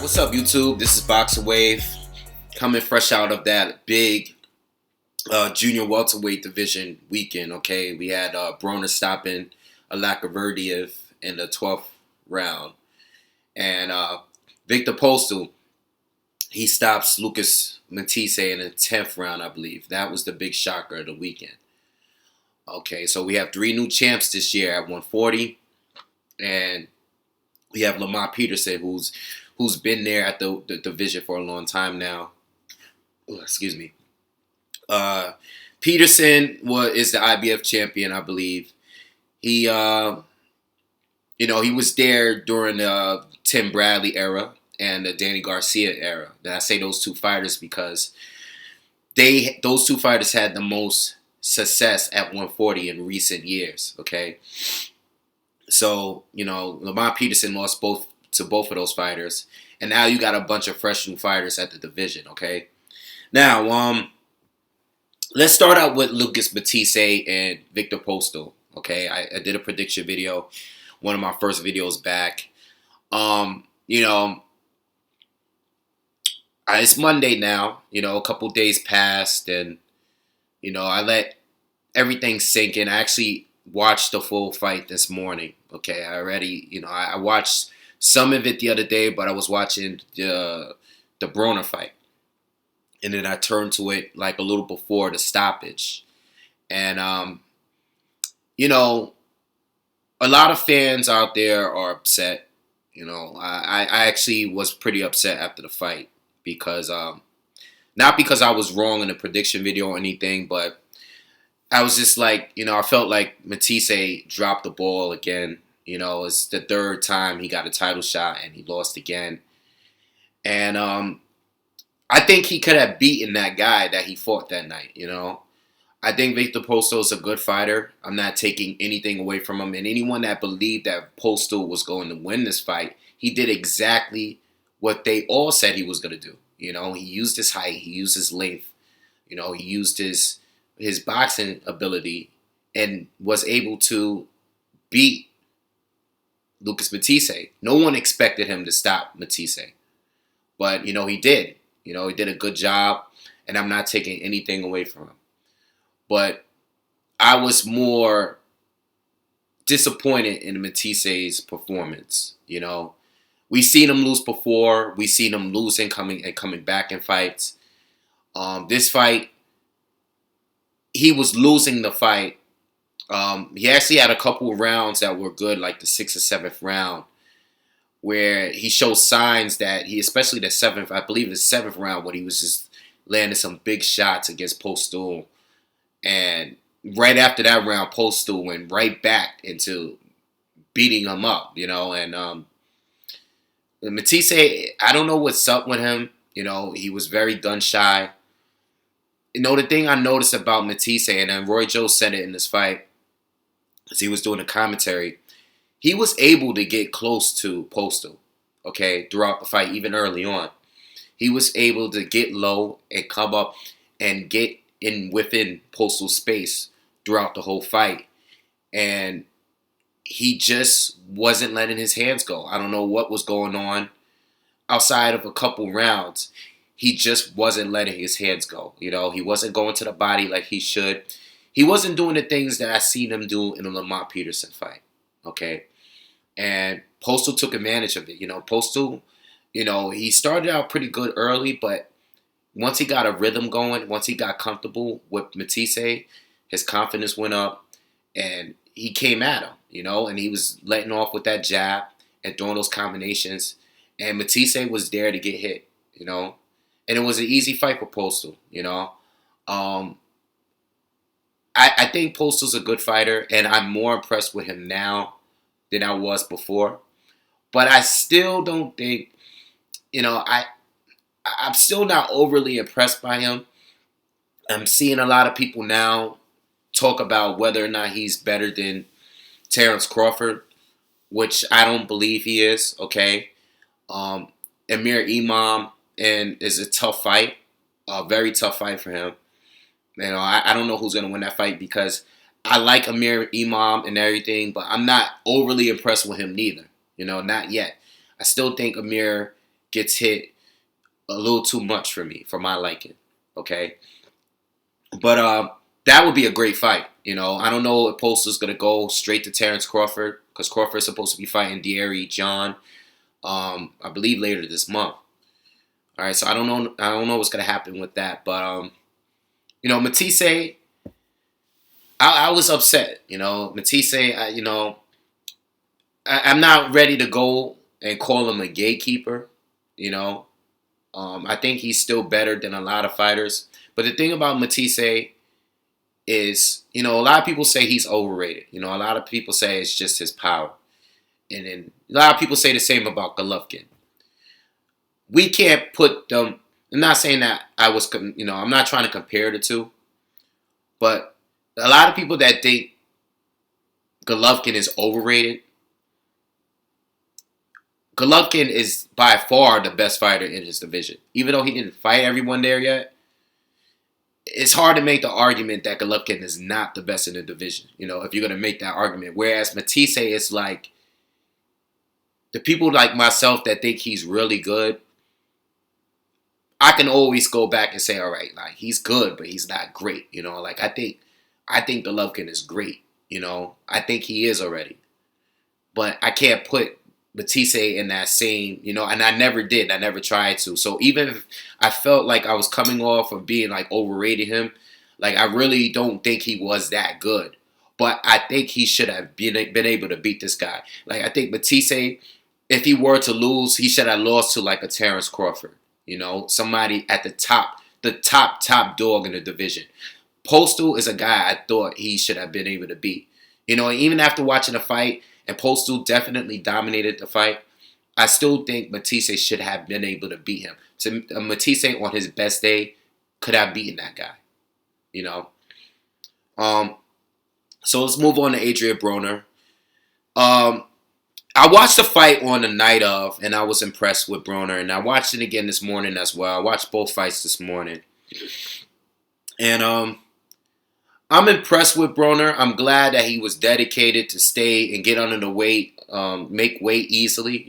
What's up, YouTube? This is BoxingWave, coming fresh out of that big junior welterweight division weekend. Okay, we had Broner stopping Adrien in the 12th round, and Victor Postol, he stops Matthysse in the 10th round, I believe. That was the big shocker of the weekend. Okay, so we have 3 new champs this year at 140, and we have Matthysse, who's been there at the division for a long time now. Oh, excuse me. Peterson is the IBF champion, I believe. He, he was there during the Tim Bradley era and the Danny Garcia era. And I say those two fighters because those two fighters had the most success at 140 in recent years. Okay, so Lamont Peterson lost to both of those fighters, and now you got a bunch of fresh new fighters at the division. Okay, now let's start out with Matthysse and Victor Postol. Okay, I did a prediction video, one of my first videos back. It's Monday now. A couple days passed, and I let everything sink in. I actually watched the full fight this morning. Okay, I watched some of it the other day, but I was watching the Broner fight, and then I turned to it like a little before the stoppage, and a lot of fans out there are upset. I actually was pretty upset after the fight because not because I was wrong in the prediction video or anything, but I was just like, I felt like Matthysse dropped the ball again. It's the 3rd time he got a title shot and he lost again. And I think he could have beaten that guy that he fought that night, I think Victor Postol is a good fighter. I'm not taking anything away from him. And anyone that believed that Postol was going to win this fight, he did exactly what they all said he was going to do. He used his height, he used his length, he used his boxing ability and was able to beat Matthysse. No one expected him to stop Matthysse. But, he did. He did a good job, and I'm not taking anything away from him. But I was more disappointed in Mathisse's performance. We've seen him lose before. We've seen him losing, coming back in fights. This fight, he was losing the fight. He actually had a couple of rounds that were good, like the 6th or 7th round, where he showed signs that especially the 7th, I believe the 7th round, when he was just landing some big shots against Postol. And right after that round, Postol went right back into beating him up, and Matthysse, I don't know what's up with him. He was very gun shy. The thing I noticed about Matthysse, and then Roy Jones said it in this fight, as he was doing the commentary, he was able to get close to Postol, okay, throughout the fight, even early on. He was able to get low and come up and get in within Postol's space throughout the whole fight. And he just wasn't letting his hands go. I don't know what was going on. Outside of a couple rounds, he just wasn't letting his hands go. He wasn't going to the body like he should. He wasn't doing the things that I seen him do in the Lamont Peterson fight. Okay? And Postol took advantage of it. Postol, he started out pretty good early, but once he got a rhythm going, once he got comfortable with Matthysse, his confidence went up, and he came at him, and he was letting off with that jab and throwing those combinations, and Matthysse was there to get hit, and it was an easy fight for Postol, I think Postol's a good fighter, and I'm more impressed with him now than I was before, but I still don't think, I'm still not overly impressed by him. I'm seeing a lot of people now talk about whether or not he's better than Terrence Crawford, which I don't believe he is, okay? Amir Imam is a tough fight, a very tough fight for him. I don't know who's going to win that fight because I like Amir Imam and everything, but I'm not overly impressed with him neither. Not yet. I still think Amir gets hit a little too much for me, for my liking. Okay, but that would be a great fight. I don't know if Postol's gonna go straight to Terrence Crawford because Crawford's supposed to be fighting Deary John, I believe later this month. All right, so I don't know. I don't know what's gonna happen with that, but Matthysse, I was upset. Matthysse, I'm not ready to go and call him a gatekeeper. I think he's still better than a lot of fighters. But the thing about Matthysse is, a lot of people say he's overrated. A lot of people say it's just his power. And then a lot of people say the same about Golovkin. We can't put them. I'm not saying that I'm not trying to compare the two. But a lot of people that think Golovkin is overrated, Golovkin is by far the best fighter in his division. Even though he didn't fight everyone there yet, it's hard to make the argument that Golovkin is not the best in the division, if you're going to make that argument. Whereas Matthysse is like, the people like myself that think he's really good, I can always go back and say, all right, like he's good, but he's not great. I think Golovkin is great. I think he is already. But I can't put Matthysse in that same, and I never did. I never tried to. So even if I felt like I was coming off of being like overrated him, like I really don't think he was that good. But I think he should have been able to beat this guy. Like I think Matthysse, if he were to lose, he should have lost to like a Terrence Crawford. Somebody at the top dog in the division. Postol is a guy I thought he should have been able to beat. Even after watching the fight, and Postol definitely dominated the fight, I still think Matthysse should have been able to beat him. Matthysse on his best day could have beaten that guy. So let's move on to Adrien Broner. I watched the fight on the night of, and I was impressed with Broner. And I watched it again this morning as well. I watched both fights this morning. And I'm impressed with Broner. I'm glad that he was dedicated to stay and get under the weight, make weight easily.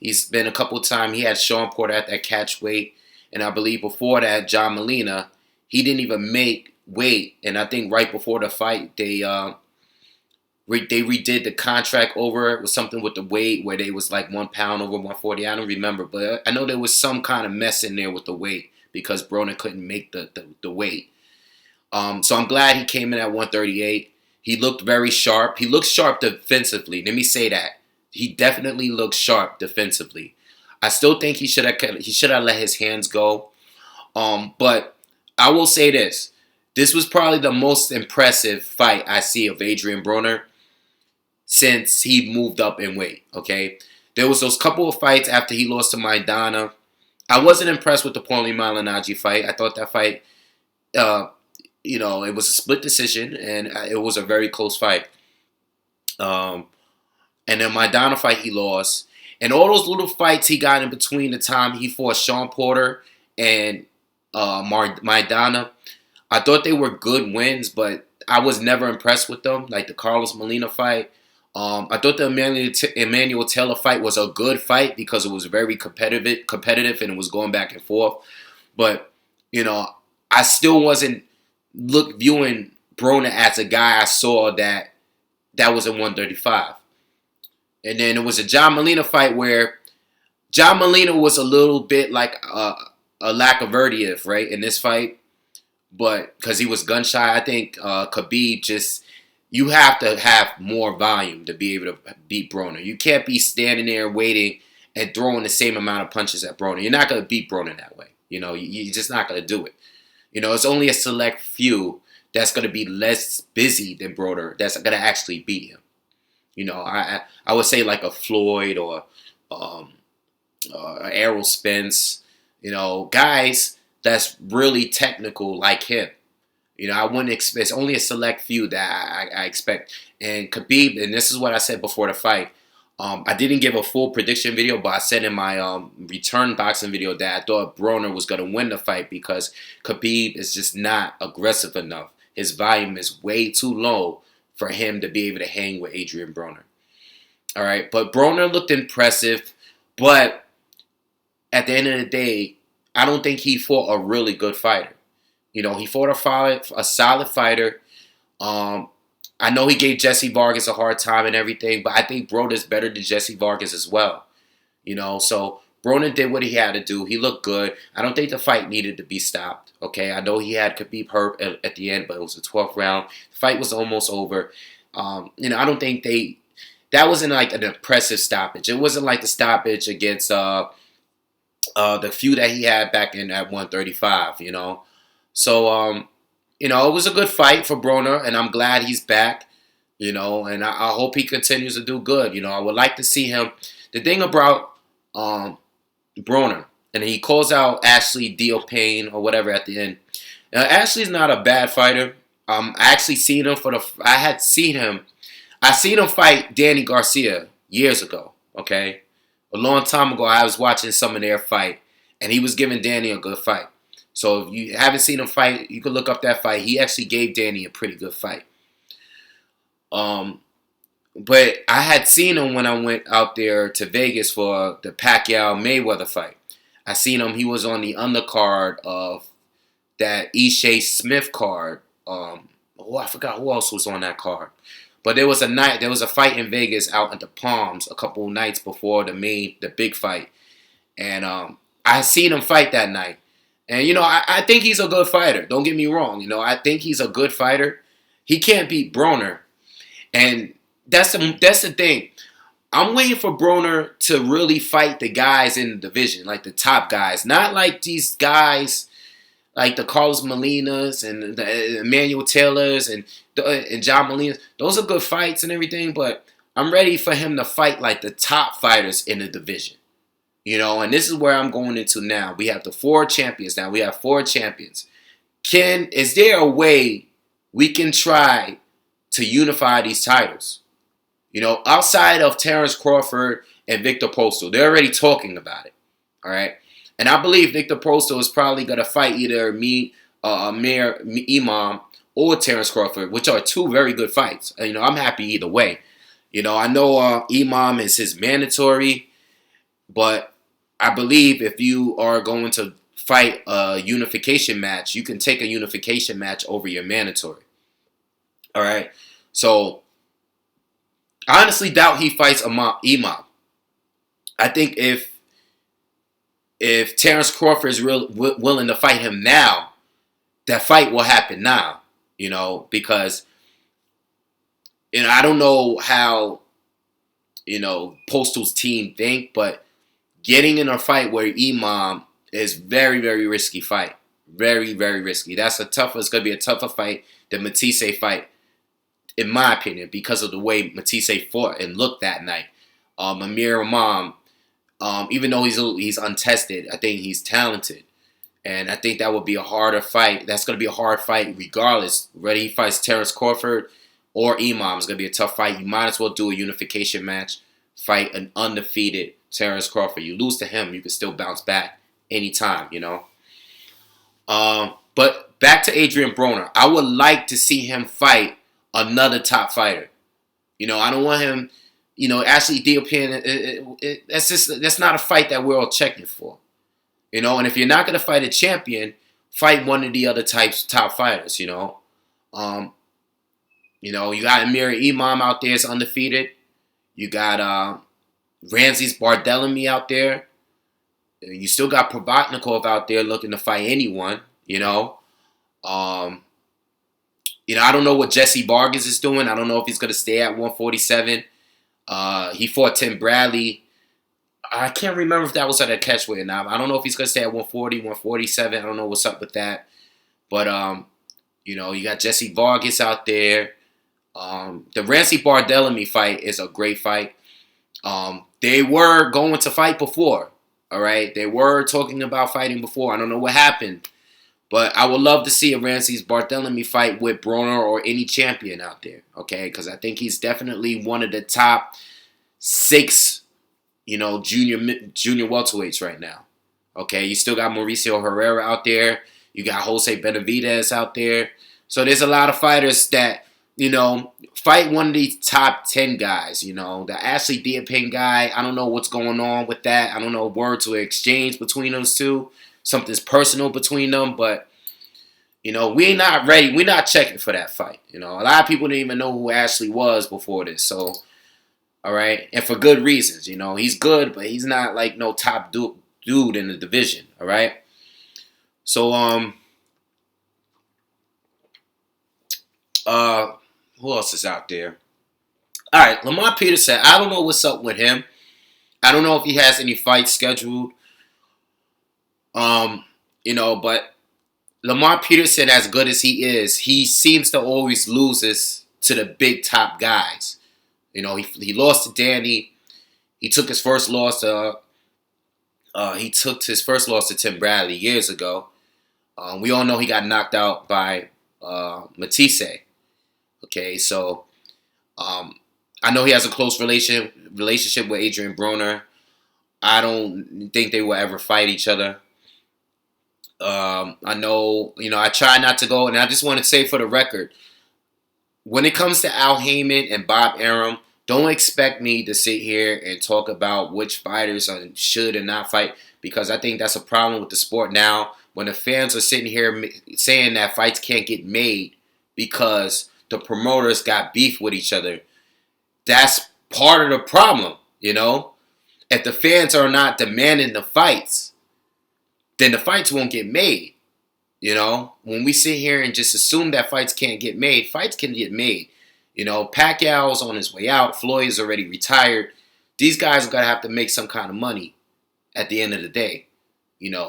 He's been a couple of times. He had Sean Porter at that catch weight. And I believe before that, John Molina, he didn't even make weight. And I think right before the fight, they redid the contract over. It was something with the weight where they was like 1 pound over 140. I don't remember. But I know there was some kind of mess in there with the weight because Broner couldn't make the weight. So I'm glad he came in at 138. He looked very sharp. He looked sharp defensively. Let me say that. He definitely looked sharp defensively. I still think he should have let his hands go. But I will say this. This was probably the most impressive fight I see of Adrien Broner since he moved up in weight, okay? There was those couple of fights after he lost to Maidana. I wasn't impressed with the Paulie Malignaggi fight. I thought that fight, it was a split decision, and it was a very close fight. And then Maidana fight, he lost. And all those little fights he got in between the time he fought Sean Porter and Maidana, I thought they were good wins, but I was never impressed with them. Like the Carlos Molina fight. I thought the Emmanuel Taylor fight was a good fight because it was very competitive and it was going back and forth. But, I still wasn't viewing Broner as a guy I saw that was in 135. And then it was a John Molina fight where John Molina was a little bit like a lack of verdict, right, in this fight. But because he was gun shy, I think Khabib you have to have more volume to be able to beat Broner. You can't be standing there waiting and throwing the same amount of punches at Broner. You're not going to beat Broner that way. You're just not going to do it. It's only a select few that's going to be less busy than Broner that's going to actually beat him. I would say like a Floyd or Errol Spence, guys that's really technical like him. I wouldn't expect. It's only a select few that I expect. And Khabib, and this is what I said before the fight. I didn't give a full prediction video, but I said in my return boxing video that I thought Broner was going to win the fight because Khabib is just not aggressive enough. His volume is way too low for him to be able to hang with Adrien Broner. All right, but Broner looked impressive, but at the end of the day, I don't think he fought a really good fighter. He fought a solid fighter. I know he gave Jesse Vargas a hard time and everything, but I think Broner's better than Jesse Vargas as well. So Broner did what he had to do. He looked good. I don't think the fight needed to be stopped. Okay, I know he had Khabib hurt at the end, but it was the 12th round. The fight was almost over. I don't think that wasn't like an impressive stoppage. It wasn't like the stoppage against the few that he had back in at 135. So it was a good fight for Broner, and I'm glad he's back. And I hope he continues to do good. I would like to see him. The thing about Broner, and he calls out Ashley Dio Payne or whatever at the end. Now, Ashley's not a bad fighter. I actually seen him I seen him fight Danny Garcia years ago. Okay, a long time ago. I was watching some of their fight, and he was giving Danny a good fight. So if you haven't seen him fight, you can look up that fight. He actually gave Danny a pretty good fight. But I had seen him when I went out there to Vegas for the Pacquiao-Mayweather fight. I seen him. He was on the undercard of that Ishii Smith card. I forgot who else was on that card. But there was a fight in Vegas out at the Palms a couple nights before the big fight. And I seen him fight that night. And, I think he's a good fighter. Don't get me wrong. I think he's a good fighter. He can't beat Broner. And that's the thing. I'm waiting for Broner to really fight the guys in the division, like the top guys. Not like these guys like the Carlos Molinas and the Emmanuel Taylors and John Molina. Those are good fights and everything, but I'm ready for him to fight like the top fighters in the division. And this is where I'm going into now. We have the 4 champions now. We have 4 champions. Is there a way we can try to unify these titles? Outside of Terrence Crawford and Victor Postol, they're already talking about it. All right. And I believe Victor Postol is probably going to fight either Amir Imam or Terrence Crawford, which are 2 very good fights. I'm happy either way. I know Imam is his mandatory, but I believe if you are going to fight a unification match, you can take a unification match over your mandatory. All right. So I honestly doubt he fights Imam. I think if Terrence Crawford is willing to fight him now, that fight will happen now. Because I don't know how Postol's team think, but getting in a fight where Imam is very, very risky fight. Very, very risky. It's going to be a tougher fight than Matthysse fight, in my opinion, because of the way Matthysse fought and looked that night. Amir Imam, even though he's untested, I think he's talented. And I think that would be a harder fight. That's going to be a hard fight regardless. Whether he fights Terrence Crawford or Imam, it's going to be a tough fight. You might as well do a unification match. Fight an undefeated Terrence Crawford. You lose to him, you can still bounce back anytime, But back to Adrien Broner. I would like to see him fight another top fighter. I don't want him, Ashley Diopin. That's not a fight that we're all checking for. And if you're not going to fight a champion, fight one of the other top fighters, You got Amir Imam out there is undefeated. You got Ramses Barthélemy out there. You still got Provatnikov out there looking to fight anyone, I don't know what Jesse Vargas is doing. I don't know if he's going to stay at 147. He fought Tim Bradley. I can't remember if that was at a catchweight or not. I don't know if he's going to stay at 140, 147. I don't know what's up with that. But, you got Jesse Vargas out there. The Ramsey Barthélemy fight is a great fight. They were going to fight before. All right. They were talking about fighting before. I don't know what happened. But I would love to see a Ramses Barthélemy fight with Broner or any champion out there. Okay. Because I think he's definitely one of the top 6, junior welterweights right now. Okay. You still got Mauricio Herrera out there. You got Jose Benavidez out there. So there's a lot of fighters that fight one of these top 10 guys. The Ashley Diaping guy. I don't know what's going on with that. I don't know, words were exchanged between those two. Something's personal between them, but we're not ready. We're not checking for that fight. A lot of people didn't even know who Ashley was before this. So, all right, and for good reasons. He's good, but he's not like no top dude in the division. All right. So, who else is out there? All right, Lamar Peterson. I don't know what's up with him. I don't know if he has any fights scheduled. But Lamar Peterson, as good as he is, he seems to always loses to the big top guys. He lost to Danny. He took his first loss to Tim Bradley years ago. We all know he got knocked out by Matthysse. Okay, so I know he has a close relationship with Adrien Broner. I don't think they will ever fight each other. I know, I try not to go, and I just want to say for the record, when it comes to Al Heyman and Bob Arum, don't expect me to sit here and talk about which fighters should and not fight, because I think that's a problem with the sport now. When the fans are sitting here saying that fights can't get made because the promoters got beef with each other, that's part of the problem, If the fans are not demanding the fights, then the fights won't get made. When we sit here and just assume that fights can't get made, fights can get made. Pacquiao's on his way out. Floyd is already retired. These guys are going to have to make some kind of money at the end of the day.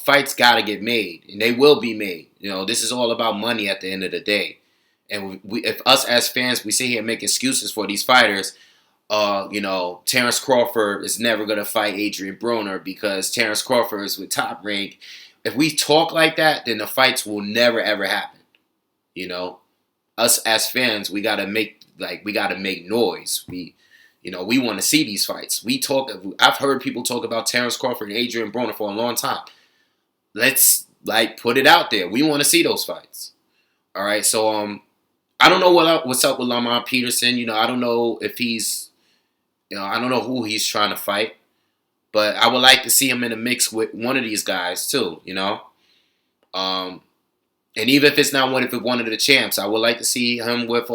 Fights got to get made, and they will be made. This is all about money at the end of the day. And if us as fans, we sit here and make excuses for these fighters, Terrence Crawford is never going to fight Adrien Broner because Terrence Crawford is with Top Rank. If we talk like that, then the fights will never, ever happen. Us as fans, we got to make noise. We want to see these fights. I've heard people talk about Terrence Crawford and Adrien Broner for a long time. Let's put it out there. We want to see those fights. All right. So, I don't know what's up with Lamar Peterson. I don't know if he's, I don't know who he's trying to fight, but I would like to see him in a mix with one of these guys too. And even if it's not one of the champs, I would like to see him with,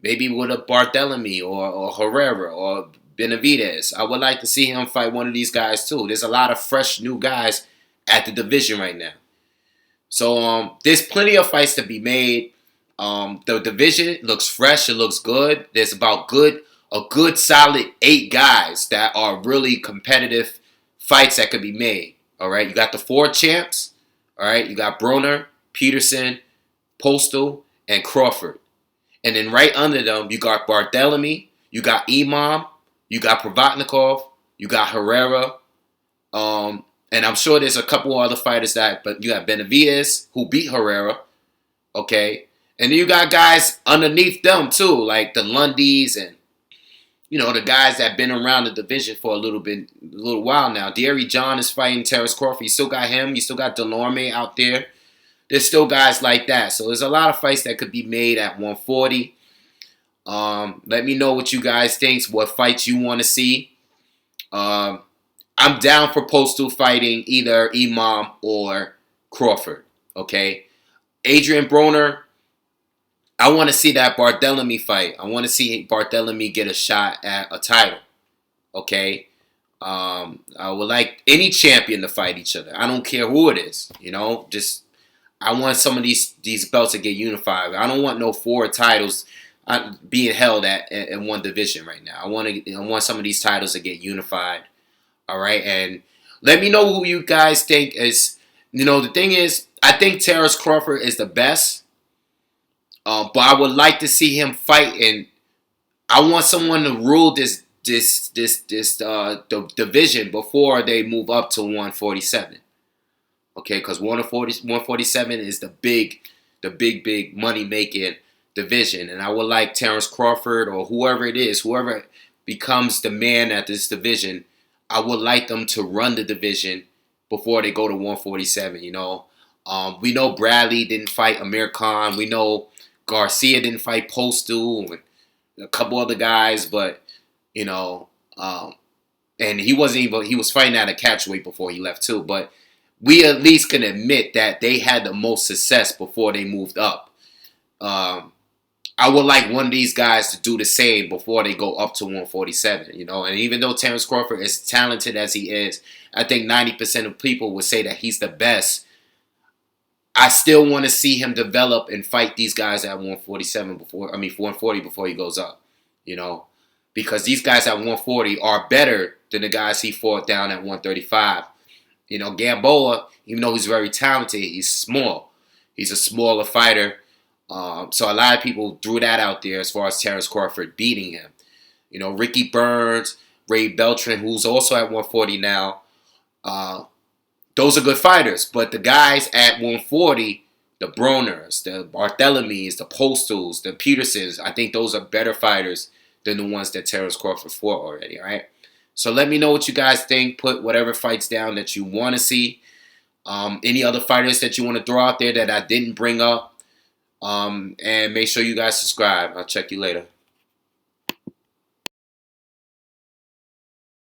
maybe with a Barthélemy or Herrera or Benavidez. I would like to see him fight one of these guys too. There's a lot of fresh new guys at the division right now. So there's plenty of fights to be made. The division looks fresh. It looks good. There's about a good solid 8 guys that are really competitive fights that could be made. All right. You got the 4 champs. All right. You got Broner, Peterson, Postol, and Crawford. And then right under them, you got Barthélemy, you got Imam, you got Provatnikov, you got Herrera. And I'm sure there's a couple other fighters but you got Benavidez, who beat Herrera. Okay. And then you got guys underneath them too, like the Lundys and, the guys that been around the division for a little while now. Deary John is fighting Terrence Crawford. You still got him. You still got Delorme out there. There's still guys like that. So there's a lot of fights that could be made at 140. Let me know what you guys think, what fights you want to see. I'm down for Postol fighting either Imam or Crawford. Okay? Adrien Broner, I want to see that Barthélemy fight. I want to see Barthélemy get a shot at a title. Okay? I would like any champion to fight each other. I don't care who it is. I want some of these belts to get unified. I don't want no 4 titles being held in one division right now. I want some of these titles to get unified. All right, and let me know who you guys think is. The thing is, I think Terrence Crawford is the best, but I would like to see him fight, and I want someone to rule this the division before they move up to 147. Okay, because 147 is the big money-making division. And I would like Terrence Crawford or whoever it is, whoever becomes the man at this division, I would like them to run the division before they go to 147, We know Bradley didn't fight Amir Khan. We know Garcia didn't fight Postol and a couple other guys, but you know, and he wasn't even, he was fighting at a catchweight before he left too. But we at least can admit that they had the most success before they moved up. I would like one of these guys to do the same before they go up to 147, you know. And even though Terence Crawford is talented as he is, I think 90% of people would say that he's the best. I still want to see him develop and fight these guys at 147 140 before he goes up, you know. Because these guys at 140 are better than the guys he fought down at 135. You know, Gamboa, even though he's very talented, he's small. He's a smaller fighter. So a lot of people threw that out there as far as Terence Crawford beating him. You know, Ricky Burns, Ray Beltran, who's also at 140 now. Those are good fighters. But the guys at 140, the Broners, the Bartholomews, the Postols, the Petersons, I think those are better fighters than the ones that Terence Crawford fought already, all right? So let me know what you guys think. Put whatever fights down that you want to see. Any other fighters that you want to throw out there that I didn't bring up. And make sure you guys subscribe. I'll check you later.